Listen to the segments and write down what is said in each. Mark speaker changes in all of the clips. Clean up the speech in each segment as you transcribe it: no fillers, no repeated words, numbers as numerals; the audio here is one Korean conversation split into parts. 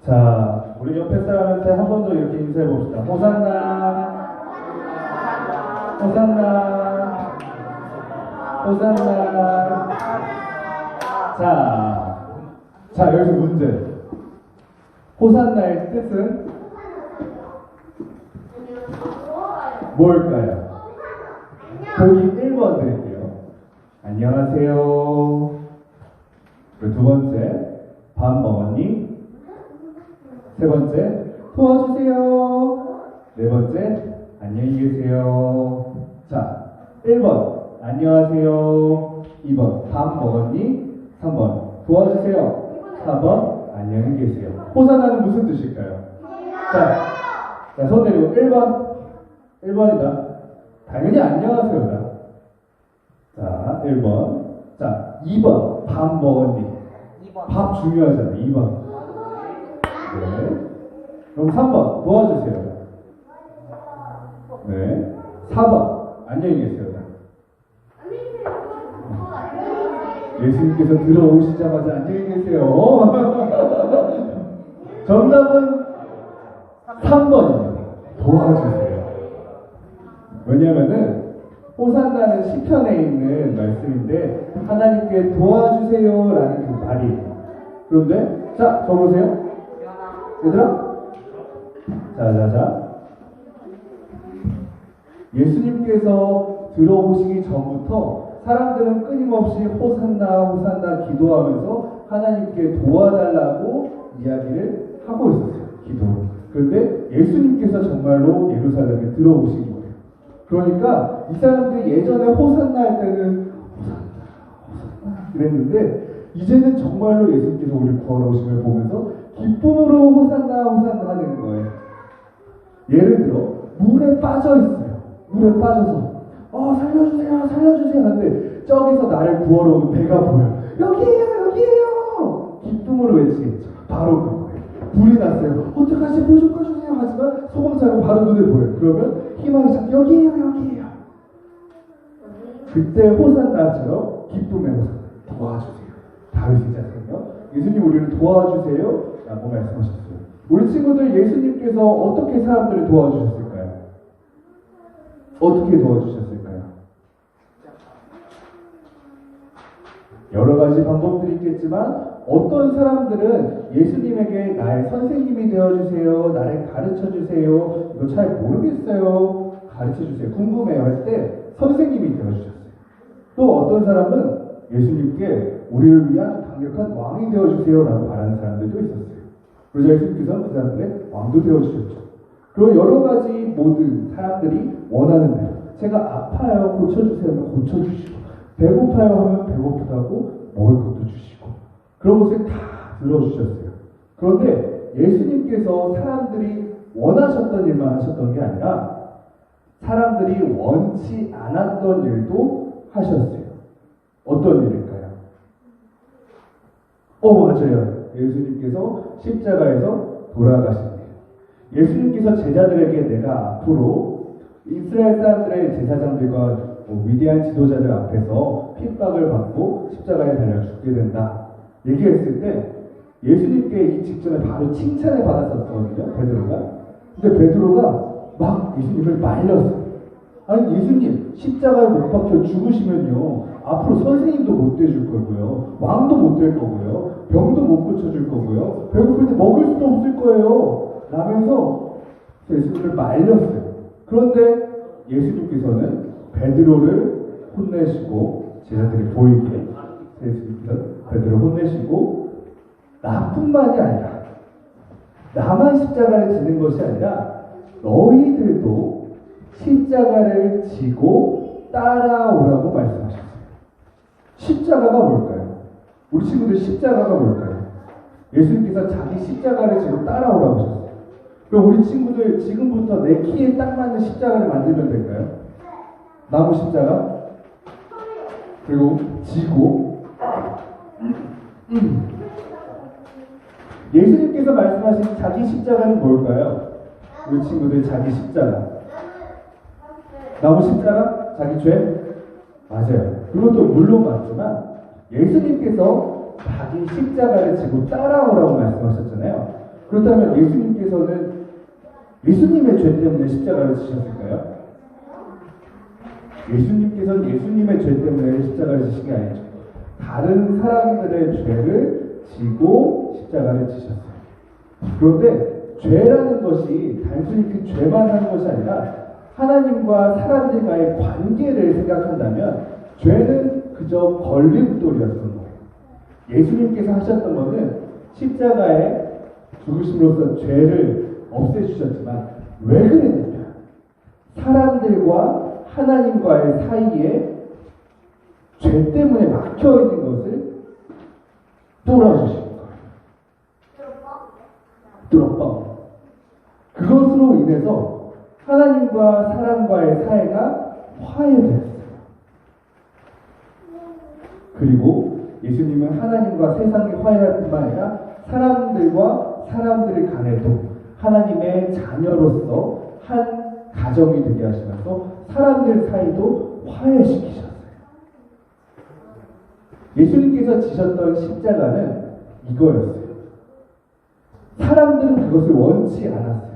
Speaker 1: 자, 우리 옆에 사람한테 한 번 더 이렇게 인사해 봅시다. 호산나, 호산나, 호산나. 자, 여기서 문제. 호산나의 뜻은 뭘까요? 보기 1번 드릴게요. 안녕하세요. 그리고 두 번째, 밥 먹었니? 세 번째, 도와주세요. 네 번째, 안녕히 계세요. 자, 1번, 안녕하세요. 2번, 밥 먹었니? 3번, 도와주세요. 4번, 안녕히 계세요. 호산나는 무슨 뜻일까요? 자, 손 내리고 1번이다. 당연히 안녕하세요다. 자, 1번. 자, 2번, 밥 먹었니?
Speaker 2: 2번.
Speaker 1: 밥 중요하잖아요. 2번. 네. 그럼 3번, 도와주세요. 네. 4번, 안녕히 계세요. 예수님께서 들어오시자마자 안녕히 계세요. 정답은 3번입니다. 도와주세요. 왜냐면은 호산나는 시편에 있는 말씀인데 하나님께 도와주세요라는 그 말이. 그런데 자, 적으세요. 얘들아. 자. 예수님께서 들어오시기 전부터 사람들은 끊임없이 호산나 기도하면서 하나님께 도와달라고 이야기를 하고 있었어요. 기도. 그런데 예수님께서 정말로 예루살렘에 들어오신 거예요. 그러니까 이 사람들이 예전에 호산나 할 때는 호산나 그랬는데 이제는 정말로 예수님께서 우리를 구하러 오신 걸 보면서 기쁨으로 호산나 하는 거예요. 예를 들어 물에 빠져 있어요. 물에 빠져서 살려주세요 하는데 저기서 나를 구하러 오는 배가 보여. 여기에요. 기쁨으로 외치겠죠. 바로 그거예요. 불이 났어요. 어떡하지? 물 좀 꺼주세요. 하지만 소금차가 바로 눈에 보여요. 그러면 희망이 참 여기에요. 그때 호산나처럼 기쁨의 호산나. 도와주세요. 다윗의 자세요. 예수님 우리를 도와주세요 라고 말씀하셨어요. 우리 친구들 예수님께서 어떻게 사람들을 도와주셨을까요? 어떻게 도와주셨을까요? 여러 가지 방법들이 있겠지만 어떤 사람들은 예수님에게 나의 선생님이 되어주세요, 나를 가르쳐주세요, 이거 잘 모르겠어요, 가르쳐주세요, 궁금해요 할 때 선생님이 되어주셨어요. 또 어떤 사람은 예수님께 우리를 위한 강력한 왕이 되어주세요 라고 바라는 사람들도 있었어요. 그래서 예수님께서는 그 사람들의 왕도 되어주셨죠. 그리고 여러 가지 모든 사람들이 원하는 대로 제가 아파요 고쳐주세요 하면 고쳐주시고 배고파요 하면 배고프다고 먹을 것도 주시고 그런 것을 다 들어주셨어요. 그런데 예수님께서 사람들이 원하셨던 일만 하셨던 게 아니라 사람들이 원치 않았던 일도 하셨어요. 어떤 일일까요? 맞아요. 예수님께서 십자가에서 돌아가신 일. 예수님께서 제자들에게 내가 앞으로 이스라엘 사람들의 제사장들과 위대한 지도자들 앞에서 핍박을 받고 십자가에 달려 죽게 된다 얘기했을 때 예수님께 이 직전에 바로 칭찬을 받았었거든요. 베드로가. 근데 베드로가 막 예수님을 말렸어요. 아니 예수님 십자가에 못 박혀 죽으시면요 앞으로 선생님도 못 돼줄 거고요, 왕도 못 될 거고요, 병도 못 고쳐줄 거고요, 배고플 때 먹을 수도 없을 거예요 라면서 예수님을 말렸어요. 그런데 예수님께서는 베드로를 혼내시고 제자들이 보이기에 예수님께서 베드로 혼내시고 나뿐만이 아니라 나만 십자가를 지는 것이 아니라 너희들도 십자가를 지고 따라오라고 말씀하셨어요. 십자가가 뭘까요? 우리 친구들 십자가가 뭘까요? 예수님께서 자기 십자가를 지고 따라오라고 하셨어요. 그럼 우리 친구들 지금부터 내 키에 딱 맞는 십자가를 만들면 될까요? 나무 십자가? 그리고 지고 예수님께서 말씀하신 자기 십자가는 뭘까요? 우리 친구들 자기 십자가 나무 십자가? 자기 죄? 맞아요. 그것도 물론 맞지만 예수님께서 자기 십자가를 지고 따라오라고 말씀하셨잖아요. 그렇다면 예수님께서는 예수님의 죄 때문에 십자가를 지셨을까요? 예수님께서는 예수님의 죄 때문에 십자가를 지신 게 아니죠. 다른 사람들의 죄를 지고 십자가를 지셨어요. 그런데 죄라는 것이 단순히 그 죄만 하는 것이 아니라 하나님과 사람들과의 관계를 생각한다면 죄는 그저 걸림돌이었던 거예요. 예수님께서 하셨던 것은 십자가에 죽으심으로써 죄를 없애주셨지만 왜 그랬느냐? 사람들과 하나님과의 사이에 죄 때문에 막혀있는 것을 뚫어주시는 거예요. 뚫어뻥. 그것으로 인해서 하나님과 사람과의 사이가 화해되었어요. 그리고 예수님은 하나님과 세상이 화해할 뿐만 아니라 사람들과 사람들 간에도 하나님의 자녀로서 한 가정이 되게 하시면서 사람들 사이도 화해시키셨어요. 예수님께서 지셨던 십자가는 이거였어요. 사람들은 그것을 원치 않았어요.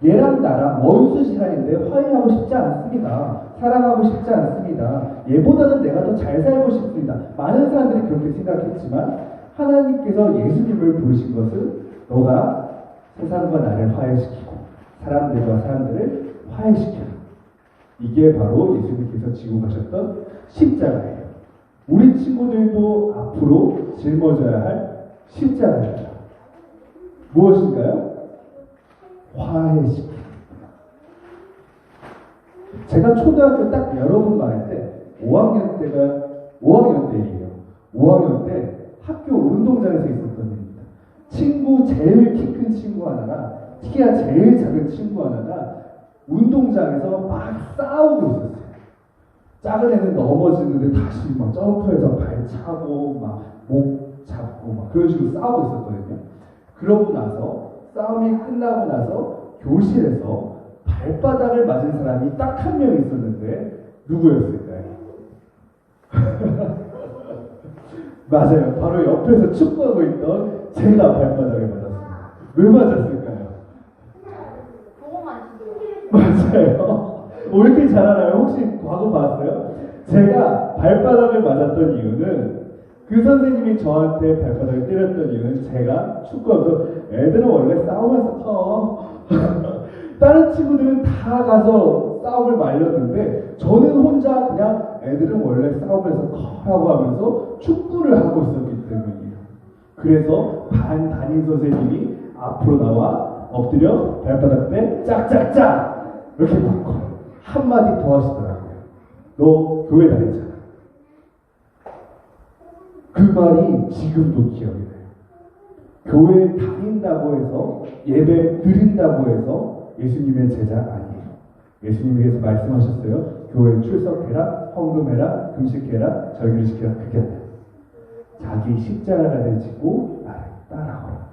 Speaker 1: 얘랑 나랑 원수 시간인데 화해하고 싶지 않습니다. 사랑하고 싶지 않습니다. 얘보다는 내가 더 잘 살고 싶습니다. 많은 사람들이 그렇게 생각했지만 하나님께서 예수님을 부르신 것은 너가 세상과 나를 화해시키고 사람들과 사람들을 화해시켜라. 이게 바로 예수님께서 지고 가셨던 십자가예요. 우리 친구들도 앞으로 짊어져야 할 십자가입니다. 무엇인가요? 화해시킵니다. 제가 초등학교 딱 여러분 말할 때 5학년 때예요. 5학년 때 학교 운동장에서 있었던 일입니다. 친구 제일 키 큰 친구 하나가 키가 제일 작은 친구 하나가 운동장에서 막 싸우고 있었어요. 작은 애는 넘어지는데 다시 막 점프해서 발 차고 막 목 잡고 막 그런 식으로 싸우고 있었거든요. 그러고 나서 싸움이 끝나고 나서 교실에서 발바닥을 맞은 사람이 딱 한 명 있었는데 누구였을까요? 맞아요. 바로 옆에서 축구하고 있던 제가 발바닥을 맞았습니다. 왜 맞았을까요? 맞아요. 왜 이렇게 잘 알아요? 혹시 과거 봤어요? 제가 발바닥을 맞았던 이유는 그 선생님이 저한테 발바닥을 때렸던 이유는 제가 축구하면서 애들은 원래 싸우면서 커. 다른 친구들은 다 가서 싸움을 말렸는데 저는 혼자 그냥 애들은 원래 싸우면서 커라고 하면서 축구를 하고 있었기 때문이에요. 그래서 담임 선생님이 앞으로 나와 엎드려 발바닥 때 짝짝짝 이렇게 바꿔 한마디 더 하시더라고요. 너 교회 다녔잖아. 그 말이 지금도 기억이 나요. 교회 다닌다고 해서 예배 드린다고 해서 예수님의 제자 아니에요. 예수님께서 말씀하셨어요. 교회 출석해라, 헌금해라, 금식해라, 절기를 지켜라. 그게 아니에요. 자기 십자가를 지고 나를 따라오라.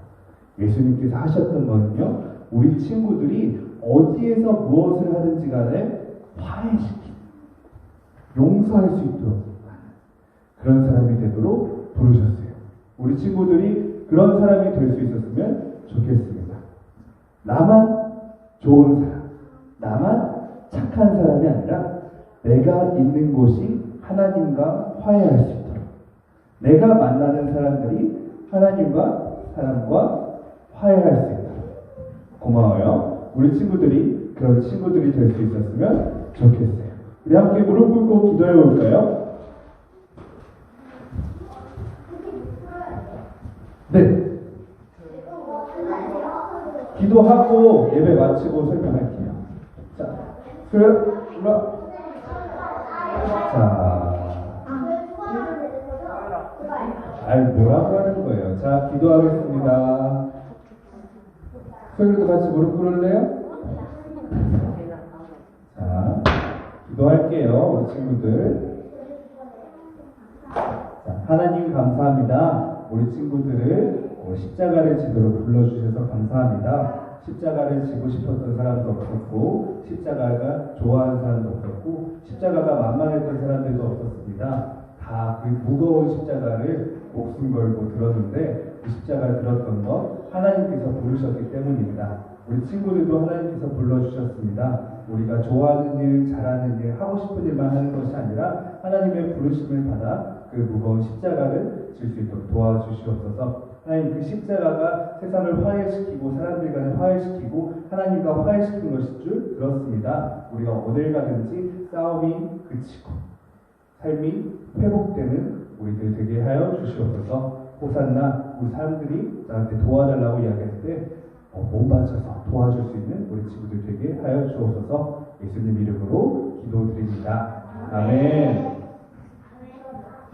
Speaker 1: 예수님께서 하셨던 거는요. 우리 친구들이 어디에서 무엇을 하든지 간에 화해시키는, 용서할 수 있도록 그런 사람이 되도록 부르셨어요. 우리 친구들이 그런 사람이 될 수 있었으면 좋겠습니다. 나만 좋은 사람, 나만 착한 사람이 아니라 내가 있는 곳이 하나님과 화해할 수 있도록 내가 만나는 사람들이 하나님과 사람과 화해할 수 있도록 고마워요. 우리 친구들이 그런 친구들이 될 수 있었으면 좋겠어요. 우리 함께 무릎 꿇고 기도해 볼까요? 네. 기도하고 예배 마치고 설명할게요. 자, 뭐라고 하는 거예요? 자, 기도하겠습니다. 소율이도 같이 무릎 꿇을래요? 자, 기도할게요, 우리 친구들. 자, 하나님 감사합니다. 우리 친구들을 십자가를 지도록 불러주셔서 감사합니다. 십자가를 지고 싶었던 사람도 없었고 십자가가 좋아하는 사람도 없었고 십자가가 만만했던 사람들도 없었습니다. 다 그 무거운 십자가를 목숨 걸고 들었는데 그 십자가를 들었던 것 하나님께서 부르셨기 때문입니다. 우리 친구들도 하나님께서 불러주셨습니다. 우리가 좋아하는 일, 잘하는 일, 하고 싶은 일만 하는 것이 아니라 하나님의 부르심을 받아 그 무거운 십자가를 질 수 있도록 도와주시옵소서. 하나님, 그 십자가가 세상을 화해시키고 사람들 간을 화해시키고 하나님과 화해시키는 것일 줄 들었습니다. 우리가 어딜 가든지 싸움이 그치고 삶이 회복되는 우리들 되게 하여 주시옵소서. 호산나, 우리 사람들이 나한테 도와달라고 이야기할 때 몸 바쳐서 도와줄 수 있는 우리 친구들 되게 하여 주옵소서. 예수님 이름으로 기도드립니다. 아멘.